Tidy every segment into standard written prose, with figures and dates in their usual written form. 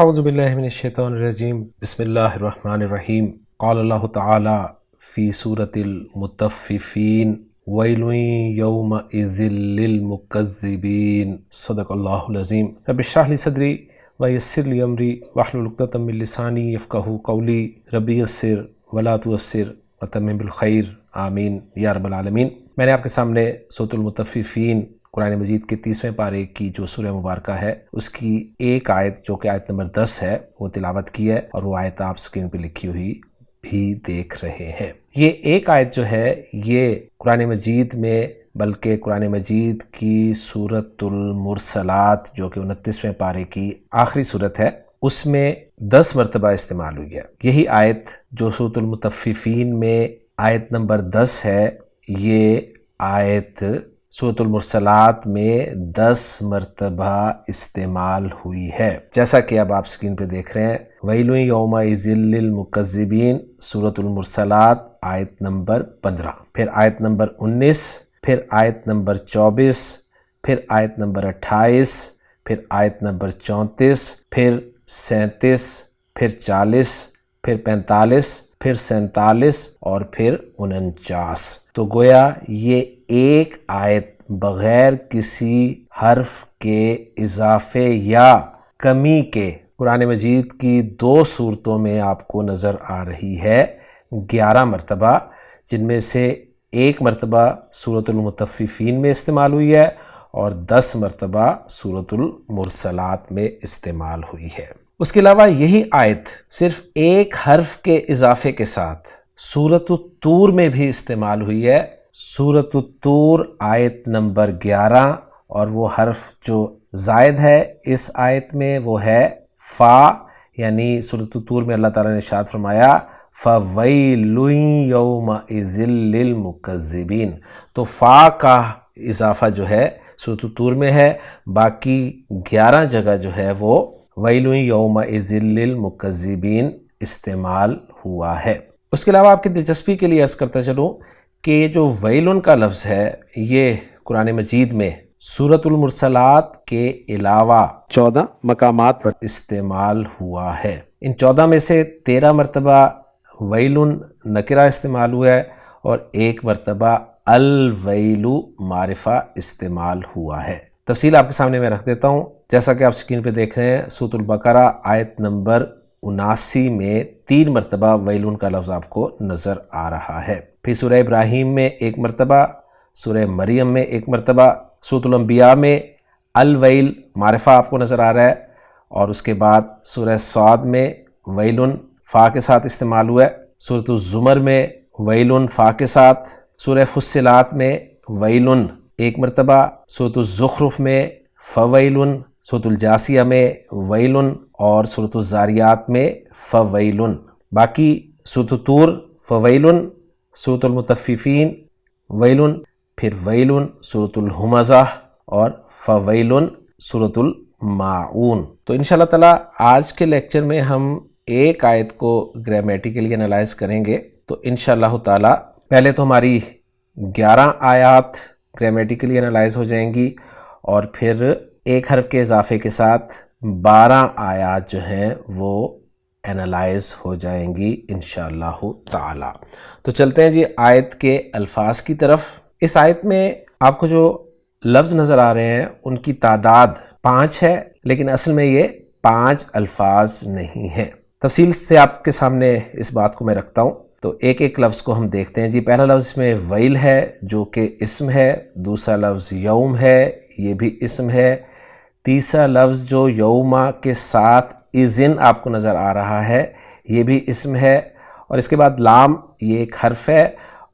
اعوذ باللہ من الشیطان الرجیم بسم اللہ الرحمن الرحیم قال اللہ تعالی فی سورۃ المطففین ویل یومئذ للمکذبین صدق اللہ العظیم رب اشرح لی صدری ویسر لی امری واحلل عقدۃ من لسانی یفقہوا قولی رب یسر ولا تعسر وتمم بالخیر آمین یا رب العالمین۔ میں نے آپ کے سامنے سورۃ المطففین قرآن مجید کے 30ویں پارے کی جو سورہ مبارکہ ہے اس کی ایک آیت جو کہ آیت نمبر 10 ہے وہ تلاوت کی ہے، اور وہ آیت آپ سکرین پہ لکھی ہوئی بھی دیکھ رہے ہیں۔ یہ ایک آیت جو ہے یہ قرآن مجید میں بلکہ قرآن مجید کی سورۃ المرسلات جو کہ 29ویں پارے کی آخری سورت ہے اس میں 10 مرتبہ استعمال ہوئی ہے۔ یہی آیت جو سورۃ المطففین میں آیت نمبر 10 ہے، یہ آیت سورۃ المرسلات میں 10 مرتبہ استعمال ہوئی ہے، جیسا کہ اب آپ سکرین پہ دیکھ رہے ہیں۔ ویل یومئذ للمکذبین سورۃ المرسلات آیت نمبر 15، پھر آیت نمبر 19، پھر آیت نمبر 24، پھر آیت نمبر 28، پھر آیت نمبر 34، پھر 37، پھر 40، پھر 45، پھر 47 اور پھر 49۔ تو گویا یہ ایک آیت بغیر کسی حرف کے اضافے یا کمی کے قرآن مجید کی 2 صورتوں میں آپ کو نظر آ رہی ہے 11 مرتبہ، جن میں سے ایک مرتبہ سورۃ المطففین میں استعمال ہوئی ہے اور 10 مرتبہ سورۃ المرسلات میں استعمال ہوئی ہے۔ اس کے علاوہ یہی آیت صرف ایک حرف کے اضافے کے ساتھ سورۃ الطور میں بھی استعمال ہوئی ہے۔ سورۃ الطور آیت نمبر 11، اور وہ حرف جو زائد ہے اس آیت میں وہ ہے فا، یعنی سورۃ الطور میں اللہ تعالیٰ نے ارشاد فرمایا فَوَيْلٌ يَوْمَئِذٍ لِّلْمُكَذِّبِينَ، تو فا کا اضافہ جو ہے سورۃ الطور میں ہے، باقی 11 جگہ جو ہے وہ وَيْلٌ يَوْمَئِذٍ لِّلْمُكَذِّبِينَ استعمال ہوا ہے۔ اس کے علاوہ آپ کی دلچسپی کے لیے عرض کرتا چلوں کہ یہ جو ویلن کا لفظ ہے یہ قرآن مجید میں سورۃ المرسلات کے علاوہ 14 مقامات پر استعمال ہوا ہے۔ ان 14 میں سے 13 مرتبہ ویلن نکرہ استعمال ہوا ہے اور 1 مرتبہ الویل معرفہ استعمال ہوا ہے۔ تفصیل آپ کے سامنے میں رکھ دیتا ہوں، جیسا کہ آپ سکرین پہ دیکھ رہے ہیں۔ سورۃ البقرہ آیت نمبر 79 میں 3 مرتبہ ویلن کا لفظ آپ کو نظر آ رہا ہے۔ پھر سورہ ابراہیم میں 1 مرتبہ، سورہ مریم میں 1 مرتبہ، سورۃ الانبیاء میں الویل معرفہ آپ کو نظر آ رہا ہے، اور اس کے بعد سورہ صاد میں ویلن فا کے ساتھ استعمال ہوا ہے، سورۃ الزمر میں ویلن فا کے ساتھ، سورہ فصلات میں ویلن 1 مرتبہ، سورۃ الزخرف میں فویلن، سورۃ الجاثیہ میں ویلن، اور سورۃ الزاریات میں فویلن۔ باقی سورۃ الطور فویلن، سورۃ المطففین ویلن، پھر ویلن سورۃ الہمزہ، اور فویلن سورۃ الماعون۔ تو انشاءاللہ تعالیٰ آج کے لیکچر میں ہم ایک آیت کو گرامیٹیکلی انالائز کریں گے۔ تو انشاءاللہ تعالیٰ پہلے تو ہماری 11 آیات گرامیٹیکلی انالائز ہو جائیں گی، اور پھر ایک حرف کے اضافے کے ساتھ 12 آیات جو ہیں وہ انالائز ہو جائیں گی انشاءاللہ تعالی۔ تو چلتے ہیں جی آیت کے الفاظ کی طرف۔ اس آیت میں آپ کو جو لفظ نظر آ رہے ہیں ان کی تعداد 5 ہے، لیکن اصل میں یہ 5 الفاظ نہیں ہیں۔ تفصیل سے آپ کے سامنے اس بات کو میں رکھتا ہوں، تو ایک ایک لفظ کو ہم دیکھتے ہیں جی۔ پہلا لفظ اس میں ویل ہے جو کہ اسم ہے، دوسرا لفظ یوم ہے، یہ بھی اسم ہے، تیسرا لفظ جو یوما کے ساتھ اذن آپ کو نظر آ رہا ہے یہ بھی اسم ہے، اور اس کے بعد لام یہ ایک حرف ہے،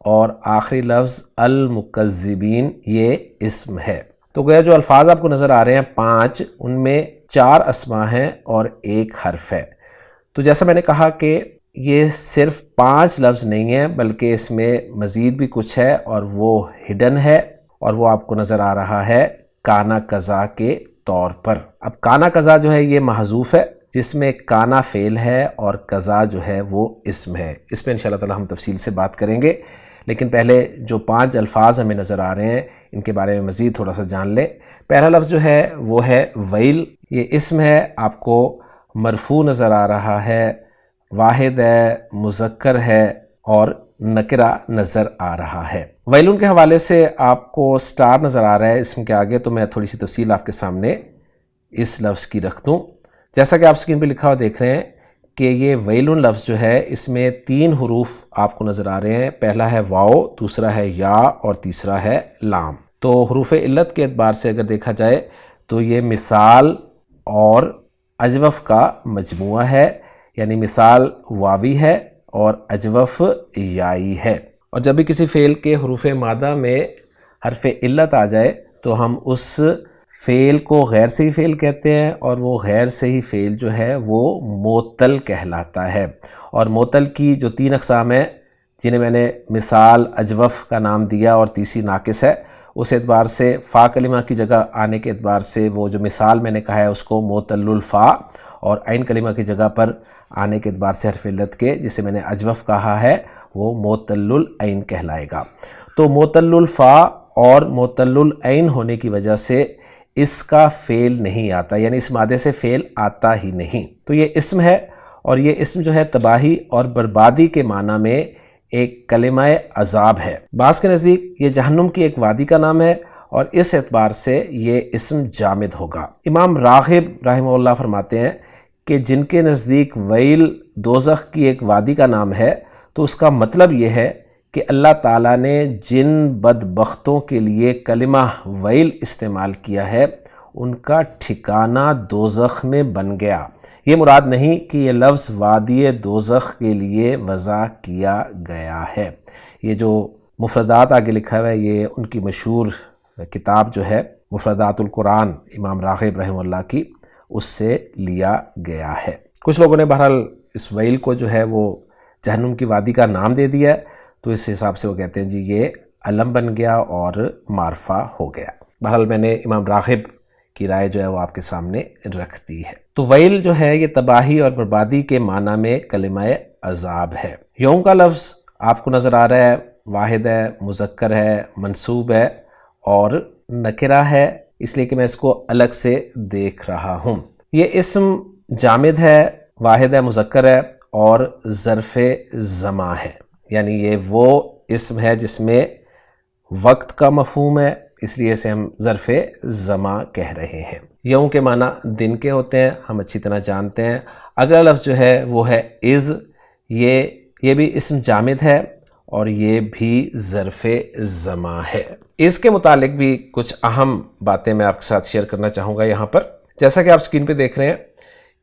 اور آخری لفظ المکذبین یہ اسم ہے۔ تو گویا جو الفاظ آپ کو نظر آ رہے ہیں 5، ان میں 4 اسماء ہیں اور 1 حرف ہے۔ تو جیسا میں نے کہا کہ یہ صرف 5 لفظ نہیں ہیں، بلکہ اس میں مزید بھی کچھ ہے، اور وہ ہڈن ہے، اور وہ آپ کو نظر آ رہا ہے کانا قضا کے طور پر۔ اب کانا قضا جو ہے یہ محذوف ہے، جس میں کانا فعل ہے اور قضا جو ہے وہ اسم ہے۔ اس پہ انشاءاللہ تعالی ہم تفصیل سے بات کریں گے، لیکن پہلے جو 5 الفاظ ہمیں نظر آ رہے ہیں ان کے بارے میں مزید تھوڑا سا جان لیں۔ پہلا لفظ جو ہے وہ ہے ویل، یہ اسم ہے، آپ کو مرفوع نظر آ رہا ہے، واحد ہے، مذکر ہے اور نکرہ نظر آ رہا ہے۔ ویلون کے حوالے سے آپ کو سٹار نظر آ رہا ہے اسم کے آگے، تو میں تھوڑی سی تفصیل آپ کے سامنے اس لفظ کی رکھ دوں۔ جیسا کہ آپ اسکرین پہ لکھا ہوا دیکھ رہے ہیں کہ یہ ویلون لفظ جو ہے اس میں 3 حروف آپ کو نظر آ رہے ہیں، پہلا ہے واو، دوسرا ہے یا اور تیسرا ہے لام۔ تو حروف علت کے اعتبار سے اگر دیکھا جائے تو یہ مثال اور اجوف کا مجموعہ ہے، یعنی مثال واوی ہے اور اجوف یائی ہے۔ اور جب بھی کسی فعل کے حروف مادہ میں حرف علت آ جائے تو ہم اس فعل کو غیر صحیح فعل کہتے ہیں، اور وہ غیر صحیح فعل جو ہے وہ معطل کہلاتا ہے۔ اور معطل کی جو 3 اقسام ہیں جنہیں میں نے مثال اجوف کا نام دیا اور تیسری ناقص ہے، اس اعتبار سے فا کلمہ کی جگہ آنے کے اعتبار سے وہ جو مثال میں نے کہا ہے اس کو معطل الفا، اور عین کلمہ کی جگہ پر آنے کے اعتبار سے حرف علت کے جسے میں نے اجوف کہا ہے وہ معطل العین کہلائے گا۔ تو معطل الفا اور معطل العین ہونے کی وجہ سے اس کا فعل نہیں آتا، یعنی اس مادے سے فعل آتا ہی نہیں۔ تو یہ اسم ہے، اور یہ اسم جو ہے تباہی اور بربادی کے معنی میں ایک کلمہ عذاب ہے۔ بعض کے نزدیک یہ جہنم کی ایک وادی کا نام ہے، اور اس اعتبار سے یہ اسم جامد ہوگا۔ امام راغب رحمہ اللہ فرماتے ہیں کہ جن کے نزدیک ویل دوزخ کی ایک وادی کا نام ہے تو اس کا مطلب یہ ہے کہ اللہ تعالیٰ نے جن بدبختوں کے لیے کلمہ ویل استعمال کیا ہے ان کا ٹھکانہ دوزخ میں بن گیا۔ یہ مراد نہیں کہ یہ لفظ وادی دوزخ کے لیے وضع کیا گیا ہے۔ یہ جو مفردات آگے لکھا ہوا ہے یہ ان کی مشہور کتاب جو ہے مفردات القرآن امام راغب رحمہ اللہ کی، اس سے لیا گیا ہے۔ کچھ لوگوں نے بہرحال اس ویل کو جو ہے وہ جہنم کی وادی کا نام دے دیا ہے، تو اس حساب سے وہ کہتے ہیں جی یہ علم بن گیا اور معرفہ ہو گیا۔ بہرحال میں نے امام راغب کی رائے جو ہے وہ آپ کے سامنے رکھ دی ہے۔ تو ویل جو ہے یہ تباہی اور بربادی کے معنی میں کلمہ عذاب ہے۔ یوم کا لفظ آپ کو نظر آ رہا ہے، واحد ہے، مذکر ہے، منصوب ہے اور نکرہ ہے، اس لیے کہ میں اس کو الگ سے دیکھ رہا ہوں۔ یہ اسم جامد ہے، واحد ہے، مذکر ہے اور ظرف زماں ہے، یعنی یہ وہ اسم ہے جس میں وقت کا مفہوم ہے، اس لیے اسے ہم ظرف زماں کہہ رہے ہیں۔ یوم کے معنی دن کے ہوتے ہیں، ہم اچھی طرح جانتے ہیں۔ اگلا لفظ جو ہے وہ ہے از، یہ بھی اسم جامد ہے اور یہ بھی ظرف زماں ہے۔ اس کے متعلق بھی کچھ اہم باتیں میں آپ کے ساتھ شیئر کرنا چاہوں گا یہاں پر۔ جیسا کہ آپ سکرین پہ دیکھ رہے ہیں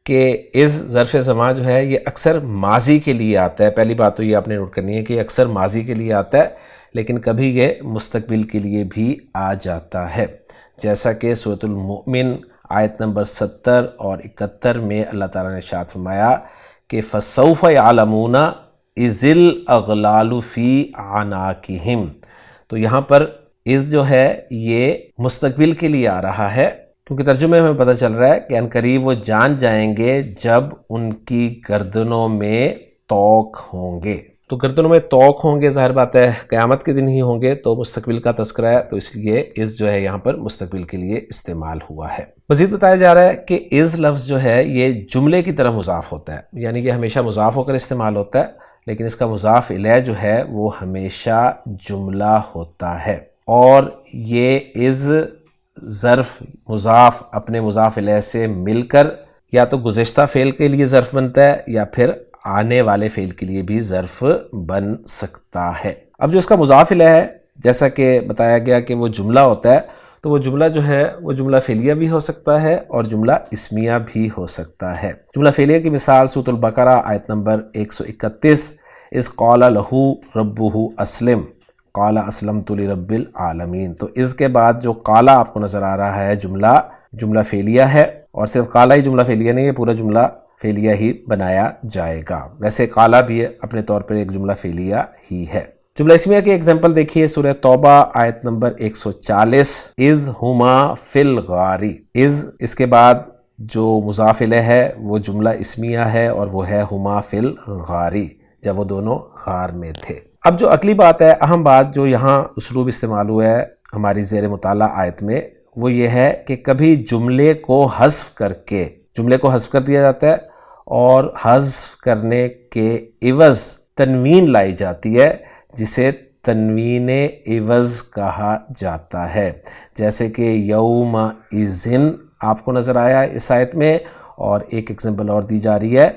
کہ از ظرف زماں جو ہے یہ اکثر ماضی کے لیے آتا ہے۔ پہلی بات تو یہ آپ نے نوٹ کرنی ہے کہ یہ اکثر ماضی کے لیے آتا ہے، لیکن کبھی یہ مستقبل کے لیے بھی آ جاتا ہے، جیسا کہ سورۃ المؤمن آیت نمبر 70 اور 71 میں اللہ تعالیٰ نے ارشاد فرمایا کہ فَسَوْفَ يَعْلَمُونَ إِذِ الْأَغْلَالُ فِي أَعْنَاقِهِمْ۔ تو یہاں پر از جو ہے یہ مستقبل کے لیے آ رہا ہے، کیونکہ ترجمے میں پتہ چل رہا ہے کہ عنقریب وہ جان جائیں گے جب ان کی گردنوں میں طوق ہوں گے۔ تو گردنوں میں طوق ہوں گے، ظاہر بات ہے قیامت کے دن ہی ہوں گے، تو مستقبل کا تذکرہ ہے، تو اس لیے از جو ہے یہاں پر مستقبل کے لیے استعمال ہوا ہے۔ مزید بتایا جا رہا ہے کہ از لفظ جو ہے یہ جملے کی طرح مضاف ہوتا ہے، یعنی یہ ہمیشہ مضاف ہو کر استعمال ہوتا ہے، لیکن اس کا مضاف الیہ جو ہے وہ ہمیشہ جملہ ہوتا ہے۔ اور یہ از ظرف مضاف اپنے مضاف الیہ سے مل کر یا تو گزشتہ فعل کے لیے ظرف بنتا ہے یا پھر آنے والے فعل کے لیے بھی ظرف بن سکتا ہے۔ اب جو اس کا مضاف الیہ ہے، جیسا کہ بتایا گیا کہ وہ جملہ ہوتا ہے، تو وہ جملہ جو ہے وہ جملہ فعلیہ بھی ہو سکتا ہے اور جملہ اسمیہ بھی ہو سکتا ہے۔ جملہ فعلیہ کی مثال سورۃ البقرہ آیت نمبر 131 اذ قال لہ ربہ اسلم قال اسلمت لرب العالمین۔ تو اس کے بعد جو قال آپ کو نظر آ رہا ہے جملہ فعلیہ ہے، اور صرف قال ہی جملہ فعلیہ نہیں ہے، پورا جملہ فعلیہ ہی بنایا جائے گا۔ ویسے قال بھی اپنے طور پر ایک جملہ فعلیہ ہی ہے۔ جملہ اسمیہ کی ایگزامپل دیکھیے سورہ توبہ آیت نمبر 140 اذ ہما فی الغار۔ اس کے بعد جو مضاف الیہ ہے وہ جملہ اسمیہ ہے اور وہ ہے ہما فی الغار، جب وہ دونوں غار میں تھے۔ اب جو اگلی بات ہے، اہم بات جو یہاں اسلوب استعمال ہوا ہے ہماری زیر مطالعہ آیت میں، وہ یہ ہے کہ کبھی جملے کو حذف کر کے جملے کو حذف کر دیا جاتا ہے اور حذف کرنے کے عوض تنوین لائی جاتی ہے جسے تنوین عوض کہا جاتا ہے، جیسے کہ یوم اذن آپ کو نظر آیا ہے اس آیت میں، اور ایک ایگزامپل اور دی جا رہی ہے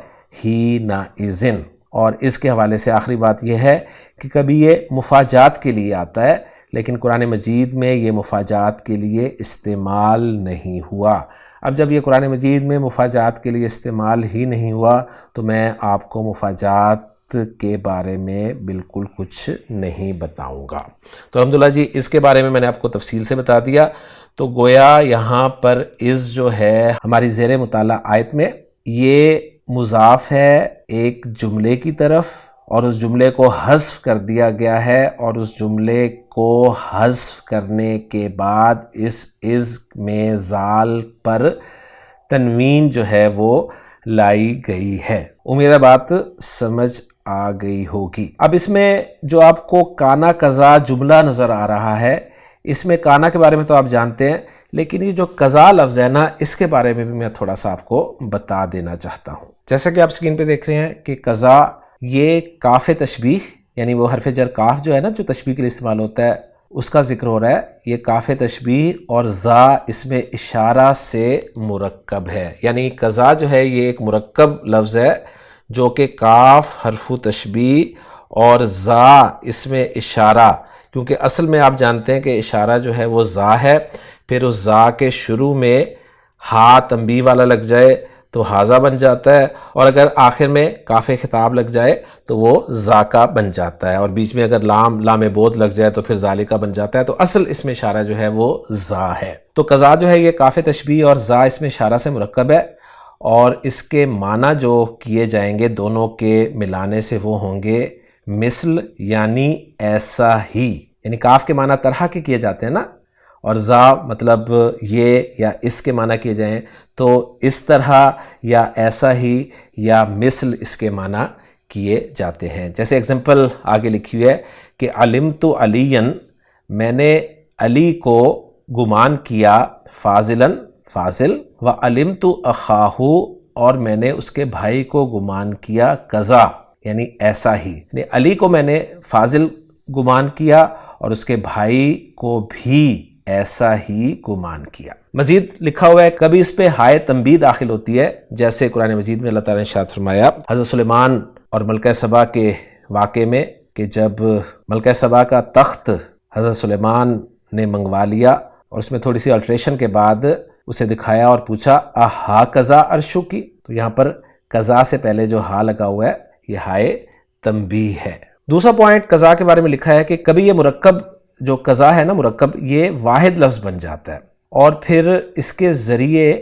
حین اذن۔ اور اس کے حوالے سے آخری بات یہ ہے کہ کبھی یہ مفاجات کے لیے آتا ہے لیکن قرآن مجید میں یہ مفاجات کے لیے استعمال نہیں ہوا۔ اب جب یہ قرآن مجید میں مفاجات کے لیے استعمال ہی نہیں ہوا تو میں آپ کو مفاجات کے بارے میں بالکل کچھ نہیں بتاؤں گا۔ تو الحمدللہ جی اس کے بارے میں نے آپ کو تفصیل سے بتا دیا۔ تو گویا یہاں پر از جو ہے ہماری زیر مطالعہ آیت میں یہ مضاف ہے ایک جملے کی طرف، اور اس جملے کو حذف کر دیا گیا ہے، اور اس جملے کو حذف کرنے کے بعد اس از میں ذال پر تنوین جو ہے وہ لائی گئی ہے۔ امید ہے بات سمجھ آ گئی ہوگی۔ اب اس میں جو آپ کو کانا قضا جملہ نظر آ رہا ہے، اس میں کانا کے بارے میں تو آپ جانتے ہیں، لیکن یہ جو قضا لفظ ہے نا، اس کے بارے میں بھی میں تھوڑا سا آپ کو بتا دینا چاہتا ہوں۔ جیسا کہ آپ سکرین پہ دیکھ رہے ہیں کہ قضا یہ کاف تشبیہ، یعنی وہ حرف جر کاف جو ہے نا جو تشبیہ کے لیے استعمال ہوتا ہے، اس کا ذکر ہو رہا ہے۔ یہ کاف تشبیہ اور زا اس میں اشارہ سے مرکب ہے، یعنی قضا جو ہے یہ ایک مرکب لفظ ہے جو کہ کاف حرف تشبیہ اور زا اس میں اشارہ، کیونکہ اصل میں آپ جانتے ہیں کہ اشارہ جو ہے وہ زا ہے، پھر اس زا کے شروع میں ہا تنبیہ والا لگ جائے تو حاضہ بن جاتا ہے، اور اگر آخر میں کاف خطاب لگ جائے تو وہ ذاکا بن جاتا ہے، اور بیچ میں اگر لام بود لگ جائے تو پھر ذالکا بن جاتا ہے۔ تو اصل اس میں اشارہ جو ہے وہ زا ہے۔ تو قضا جو ہے یہ کاف تشبیہ اور زا اس میں اشارہ سے مرکب ہے، اور اس کے معنی جو کیے جائیں گے دونوں کے ملانے سے وہ ہوں گے مثل، یعنی ایسا ہی، یعنی کاف کے معنی طرح کے کیے جاتے ہیں نا، اور زا مطلب یہ یا اس کے معنی کیے جائیں تو اس طرح یا ایسا ہی یا مثل اس کے معنی کیے جاتے ہیں۔ جیسے اگزامپل آگے لکھی ہوئی ہے کہ علمت علین، میں نے علی کو گمان کیا، فاضلاً فاضل، وعلمت اخاہ، اور میں نے اس کے بھائی کو گمان کیا، قضا یعنی ایسا ہی، یعنی علی کو میں نے فاضل گمان کیا اور اس کے بھائی کو بھی ایسا ہی گمان کیا۔ مزید لکھا ہوا ہے کبھی اس پہ ہائے تنبیہ داخل ہوتی ہے، جیسے قرآن مجید میں اللہ تعالیٰ نے ارشاد فرمایا حضرت سلیمان اور ملکہ سبا کے واقعے میں کہ جب ملکہ سبا کا تخت حضرت سلیمان نے منگوا لیا اور اس میں تھوڑی سی الٹریشن کے بعد اسے دکھایا اور پوچھا اہا قضا عرشو کی، تو یہاں پر قضا سے پہلے جو ہا لگا ہوا ہے یہ ہائے تنبیہ ہے۔ دوسرا پوائنٹ قضا کے بارے میں لکھا ہے کہ کبھی یہ مرکب جو قضا ہے نا مرکب، یہ واحد لفظ بن جاتا ہے اور پھر اس کے ذریعے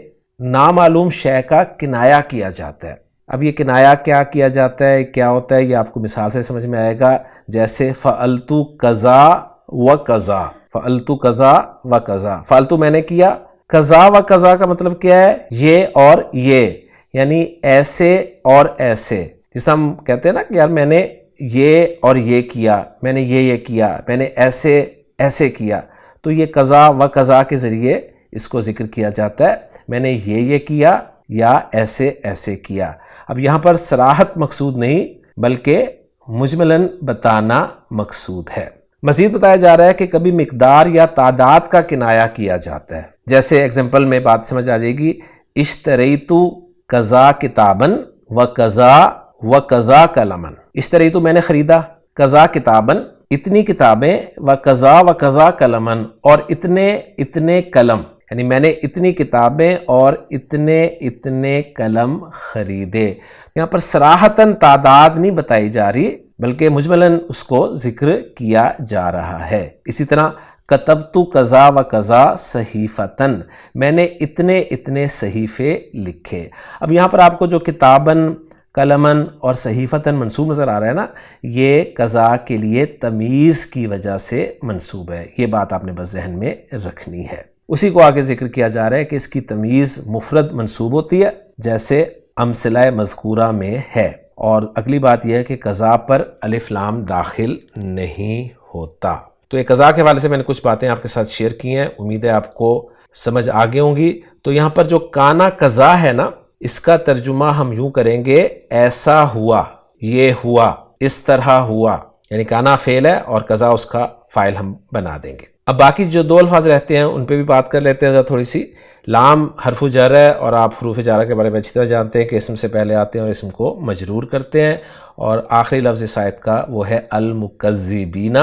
نامعلوم شے کا کنایا کیا جاتا ہے۔ اب یہ کنایا کیا کیا جاتا ہے، کیا ہوتا ہے، یہ آپ کو مثال سے سمجھ میں آئے گا، جیسے فعلتو قضا و قضا، فعلتو قضا و قضا، فعلتو میں نے کیا، قضا و قضا کا مطلب کیا ہے، یہ اور یہ، یعنی ایسے اور ایسے، جس ہم کہتے ہیں نا کہ یار میں نے یہ اور یہ کیا، میں نے یہ کیا، میں نے ایسے ایسے کیا، تو یہ قضا و قضا کے ذریعے اس کو ذکر کیا جاتا ہے، میں نے یہ کیا یا ایسے ایسے کیا۔ اب یہاں پر صراحت مقصود نہیں بلکہ مجملاً بتانا مقصود ہے۔ مزید بتایا جا رہا ہے کہ کبھی مقدار یا تعداد کا کنایا کیا جاتا ہے، جیسے ایگزامپل میں بات سمجھ آ جائے گی، اشتریتو قضا کتابن و قضا و قضا قلمن، اشتریتو میں نے خریدا، قضا کتابن اتنی کتابیں، و قضا قلمن اور اتنے قلم، یعنی میں نے اتنی کتابیں اور اتنے قلم خریدے۔ یہاں پر صراحتاً تعداد نہیں بتائی جا رہی بلکہ مجملاً اس کو ذکر کیا جا رہا ہے۔ اسی طرح کتبت قضا و قضا صحیفتاً، میں نے اتنے صحیفے لکھے۔ اب یہاں پر آپ کو جو کتاباً، قلماً اور صحیفتاً منصوب نظر آ رہا ہے نا، یہ قضا کے لیے تمیز کی وجہ سے منصوب ہے، یہ بات آپ نے بس ذہن میں رکھنی ہے۔ اسی کو آگے ذکر کیا جا رہا ہے کہ اس کی تمیز مفرد منصوب ہوتی ہے جیسے امثلہ مذکورہ میں ہے، اور اگلی بات یہ ہے کہ قضا پر الف لام داخل نہیں ہوتا۔ تو یہ قضا کے حوالے سے میں نے کچھ باتیں آپ کے ساتھ شیئر کی ہیں، امید ہے آپ کو سمجھ آگے ہوں گی۔ تو یہاں پر جو کانا قضا ہے نا، اس کا ترجمہ ہم یوں کریں گے ایسا ہوا، یہ ہوا، اس طرح ہوا، یعنی کانا فعل ہے اور قضا اس کا فاعل ہم بنا دیں گے۔ اب باقی جو دو الفاظ رہتے ہیں ان پہ بھی بات کر لیتے ہیں ذرا تھوڑی سی۔ لام حرف جر ہے اور آپ حروف جارہ کے بارے میں اچھی طرح جانتے ہیں کہ اسم سے پہلے آتے ہیں اور اسم کو مجرور کرتے ہیں، اور آخری لفظ اس آیت کا وہ ہے المکذبین۔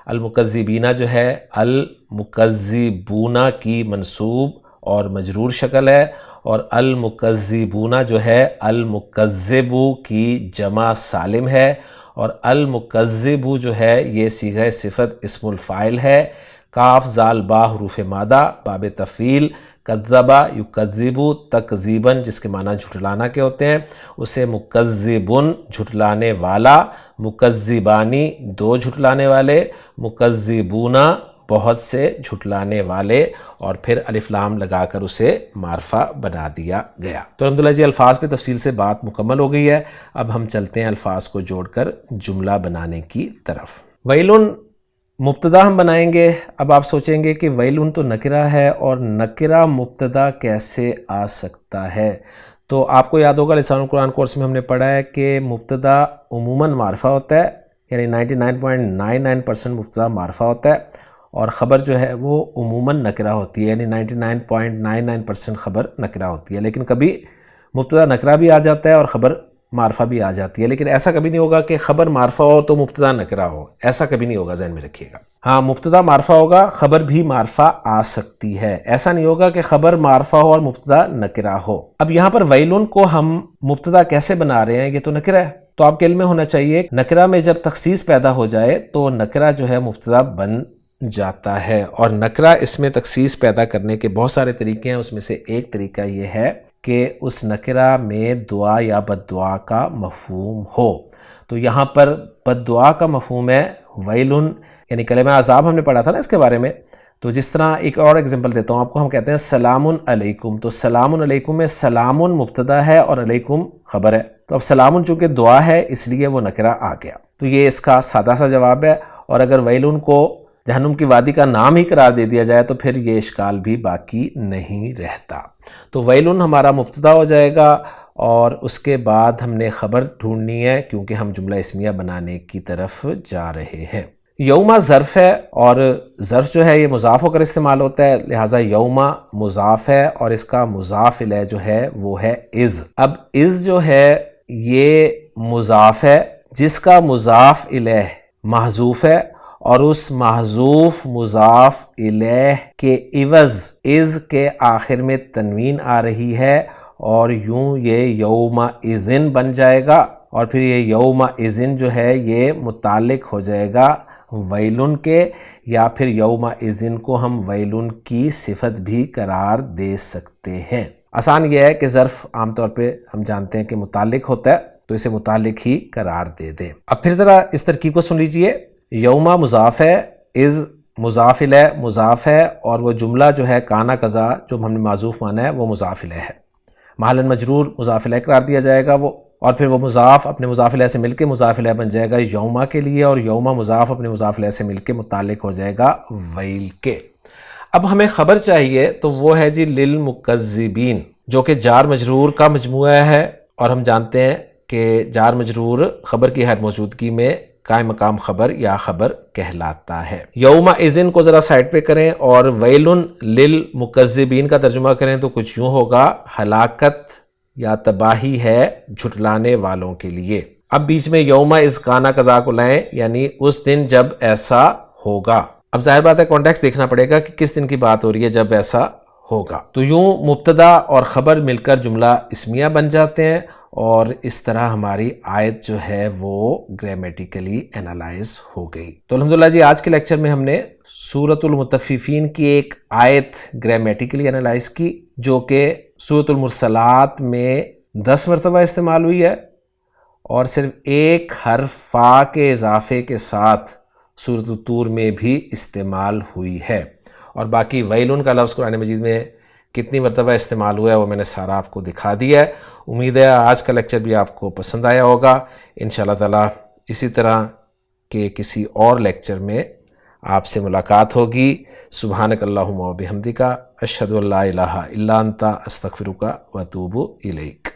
المکذبین جو ہے المکذبون کی منصوب اور مجرور شکل ہے، اور المکذبون جو ہے المکذب کی جمع سالم ہے، اور المکذب جو ہے یہ صیغہ صفت اسم الفاعل ہے۔ کاف زال با حروف مادہ، باب تفعیل، کذبا یکذب تکذیباً جس کے معنی جھٹلانا کے ہوتے ہیں، اسے مکذبن جھٹلانے والا، مکذبانی دو جھٹلانے والے، مکذبونا بہت سے جھٹلانے والے، اور پھر الف لام لگا کر اسے معرفہ بنا دیا گیا۔ تو الحمدللہ جی الفاظ پہ تفصیل سے بات مکمل ہو گئی ہے، اب ہم چلتے ہیں الفاظ کو جوڑ کر جملہ بنانے کی طرف۔ ویلن مبتدا ہم بنائیں گے۔ اب آپ سوچیں گے کہ ویلن تو نکرہ ہے اور نکرہ مبتدا کیسے آ سکتا ہے؟ تو آپ کو یاد ہوگا لسان القرآن کورس میں ہم نے پڑھا ہے کہ مبتدا عموماً معرفہ ہوتا ہے، یعنی 99.99% مبتدا معرفہ ہوتا ہے، اور خبر جو ہے وہ عموماً نکرہ ہوتی ہے، یعنی 99.99% خبر نکرہ ہوتی ہے۔ لیکن کبھی مبتدا نکرہ بھی آ جاتا ہے اور خبر معرفہ بھی آ جاتی ہے، لیکن ایسا کبھی نہیں ہوگا کہ خبر معرفہ ہو تو مبتدا نکرہ ہو، ایسا کبھی نہیں ہوگا، ذہن میں رکھیے گا۔ ہاں مبتدا معرفہ ہوگا، خبر بھی معرفہ آ سکتی ہے، ایسا نہیں ہوگا کہ خبر معرفہ ہو اور مبتدا نکرہ ہو۔ اب یہاں پر ویلن کو ہم مبتدا کیسے بنا رہے ہیں؟ یہ تو نکرہ ہے، تو آپ کے علم میں ہونا چاہیے نکرہ میں جب تخصیص پیدا ہو جائے تو نکرہ جو ہے مبتدا بن جاتا ہے، اور نکرہ اس میں تخصیص پیدا کرنے کے بہت سارے طریقے ہیں، اس میں سے ایک طریقہ یہ ہے کہ اس نکرہ میں دعا یا بد دعا کا مفہوم ہو۔ تو یہاں پر بد دعا کا مفہوم ہے ویلن، یعنی کلمہ عذاب ہم نے پڑھا تھا نا اس کے بارے میں، تو جس طرح ایک اور ایگزامپل دیتا ہوں آپ کو، ہم کہتے ہیں سلام علیکم، تو سلام علیکم میں سلام مبتدا ہے اور علیکم خبر ہے، تو اب سلام چونکہ دعا ہے اس لیے وہ نکرہ آ گیا۔ تو یہ اس کا سادہ سا جواب ہے، اور اگر ویلن کو جہنم کی وادی کا نام ہی قرار دے دیا جائے تو پھر یہ اشکال بھی باقی نہیں رہتا۔ تو ویلن ہمارا مبتدا ہو جائے گا، اور اس کے بعد ہم نے خبر ڈھونڈنی ہے کیونکہ ہم جملہ اسمیہ بنانے کی طرف جا رہے ہیں۔ یوما ظرف ہے، اور ظرف جو ہے یہ مضاف ہو کر استعمال ہوتا ہے، لہٰذا یوما مضاف ہے اور اس کا مضاف الیہ جو ہے وہ ہے از۔ اب از جو ہے یہ مضاف ہے جس کا مضاف الیہ محذوف ہے، اور اس محذوف مضاف الیہ کے عوض از کے آخر میں تنوین آ رہی ہے، اور یوں یہ یوم اذن بن جائے گا، اور پھر یہ یوم اذن جو ہے یہ متعلق ہو جائے گا ویلن کے، یا پھر یوم اذن کو ہم ویلن کی صفت بھی قرار دے سکتے ہیں۔ آسان یہ ہے کہ ظرف عام طور پہ ہم جانتے ہیں کہ متعلق ہوتا ہے، تو اسے متعلق ہی قرار دے دیں۔ اب پھر ذرا اس ترکیب کو سن لیجئے، یوما مضاف ہے، از مضاف الیہ مضاف ہے، اور وہ جملہ جو ہے کانا قضا جو ہم نے معذوف مانا ہے وہ مضاف الیہ ہے، محلاً مجرور مضاف الیہ قرار دیا جائے گا وہ، اور پھر وہ مضاف اپنے مضاف الیہ سے مل کے مضاف الیہ بن جائے گا یوما کے لیے، اور یوما مضاف اپنے مضاف الیہ سے مل کے متعلق ہو جائے گا ویل کے۔ اب ہمیں خبر چاہیے تو وہ ہے جی للمکذبین، جو کہ جار مجرور کا مجموعہ ہے، اور ہم جانتے ہیں کہ جار مجرور خبر کی حید موجودگی میں قائم مقام خبر یا خبر کہلاتا ہے۔ یوم اذن کو ذرا سائڈ پہ کریں اور ویلن للمکذبین کا ترجمہ کریں تو کچھ یوں ہوگا، ہلاکت یا تباہی ہے جھٹلانے والوں کے لیے۔ اب بیچ میں یوم اذ کانا قضا کو لائیں، یعنی اس دن جب ایسا ہوگا۔ اب ظاہر بات ہے کانٹیکسٹ دیکھنا پڑے گا کہ کس دن کی بات ہو رہی ہے جب ایسا ہوگا۔ تو یوں مبتدا اور خبر مل کر جملہ اسمیہ بن جاتے ہیں، اور اس طرح ہماری آیت جو ہے وہ گرامیٹیکلی انالائز ہو گئی۔ تو الحمدللہ جی آج کے لیکچر میں ہم نے سورۃ المطففین کی ایک آیت گرامیٹیکلی انالائز کی، جو کہ سورۃ المرسلات میں 10 مرتبہ استعمال ہوئی ہے، اور صرف ایک حرف فا کے اضافے کے ساتھ سورۃ الطور میں بھی استعمال ہوئی ہے، اور باقی ویلن کا لفظ قرآن مجید میں کتنی مرتبہ استعمال ہوا ہے وہ میں نے سارا آپ کو دکھا دیا ہے۔ امید ہے آج کا لیکچر بھی آپ کو پسند آیا ہوگا۔ انشاءاللہ تعالی اسی طرح کے کسی اور لیکچر میں آپ سے ملاقات ہوگی۔ سبحانک اللہم و بحمدک، اشہد ان لا الہ الا انت، استغفرک و اتوب الیک۔